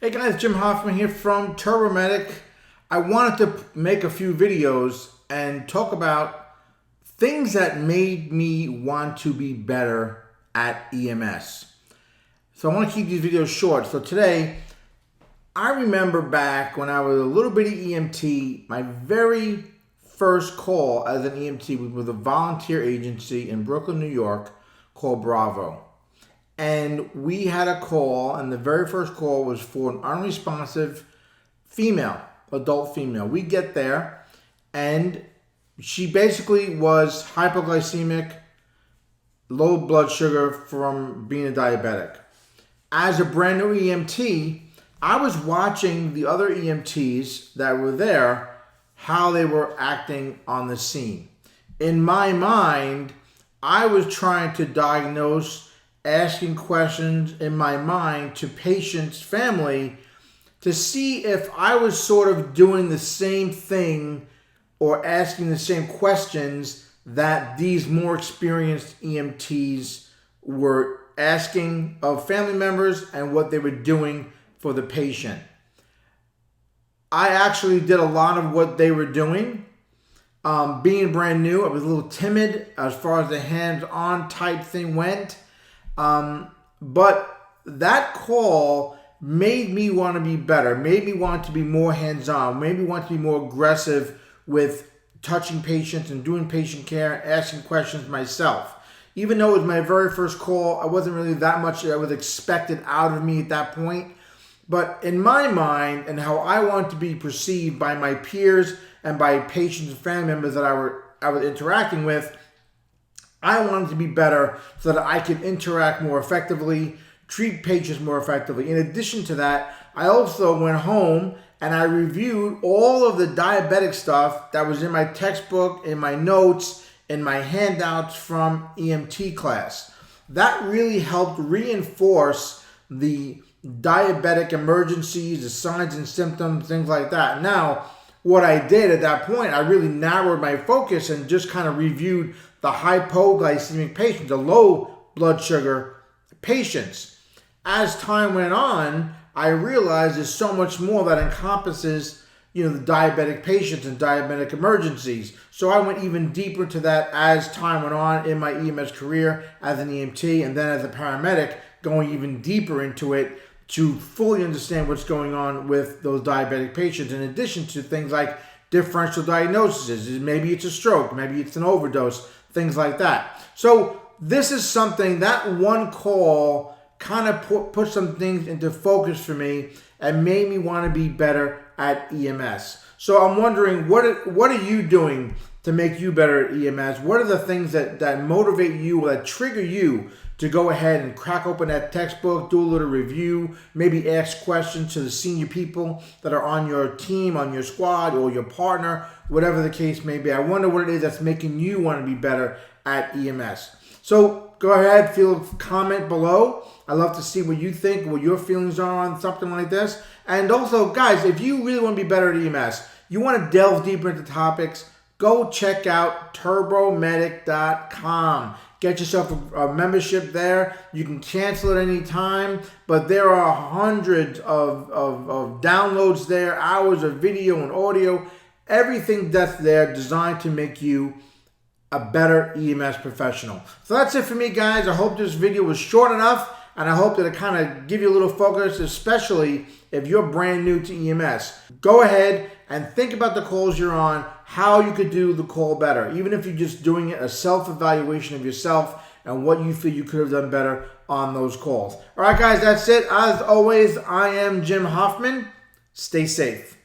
Hey guys, Jim Hoffman here from Paramedic. I wanted to make a few videos and talk about things that made me want to be better at EMS. So I want to keep these videos short. So today, I remember back when I was a little bitty EMT, my very first call as an EMT was with a volunteer agency in Brooklyn, New York called Bravo. And we had a call, and the very first call was for an unresponsive female, adult female. We get there, and she basically was hypoglycemic, low blood sugar from being a diabetic. As a brand new EMT, I was watching the other EMTs that were there, how they were acting on the scene. In my mind, I was trying to diagnose, asking questions in my mind to patients' family to see if I was sort of doing the same thing or asking the same questions that these more experienced EMTs were asking of family members and what they were doing for the patient. I actually did a lot of what they were doing. Being brand new, I was a little timid as far as the hands-on type thing went. But that call made me want to be better, made me want to be more hands-on, made me want to be more aggressive with touching patients and doing patient care, asking questions myself. Even though it was my very first call, I wasn't really that much that was expected out of me at that point. But in my mind and how I want to be perceived by my peers and by patients and family members that I was interacting with, I wanted to be better so that I could interact more effectively, treat patients more effectively. In addition to that, I also went home and I reviewed all of the diabetic stuff that was in my textbook, in my notes, in my handouts from EMT class. That really helped reinforce the diabetic emergencies, the signs and symptoms, things like that. Now, what I did at that point, I really narrowed my focus and just kind of reviewed the hypoglycemic patients, the low blood sugar patients. As time went on, I realized there's so much more that encompasses, the diabetic patients and diabetic emergencies. So I went even deeper to that as time went on in my EMS career as an EMT and then as a paramedic, going even deeper into it to fully understand what's going on with those diabetic patients, in addition to things like differential diagnoses. Maybe it's a stroke, maybe it's an overdose, things like that. So this is something, that one call kind of put some things into focus for me and made me want to be better at EMS. So I'm wondering, what are you doing to make you better at EMS? What are the things that motivate you or that trigger you to go ahead and crack open that textbook, do a little review, maybe ask questions to the senior people that are on your team, on your squad, or your partner, whatever the case may be. I wonder what it is that's making you want to be better at EMS. So go ahead, comment below. I'd love to see what you think, what your feelings are on something like this. And also, guys, if you really want to be better at EMS, you want to delve deeper into topics, go check out turbomedic.com. Get yourself a membership there. You can cancel at any time, but there are hundreds of downloads there, hours of video and audio, everything that's there designed to make you a better EMS professional. So that's it for me, guys. I hope this video was short enough, and I hope that it kind of give you a little focus, especially if you're brand new to EMS. Go ahead and think about the calls you're on, how you could do the call better. Even if you're just doing a self-evaluation of yourself and what you feel you could have done better on those calls. All right, guys, that's it. As always, I am Jim Hoffman. Stay safe.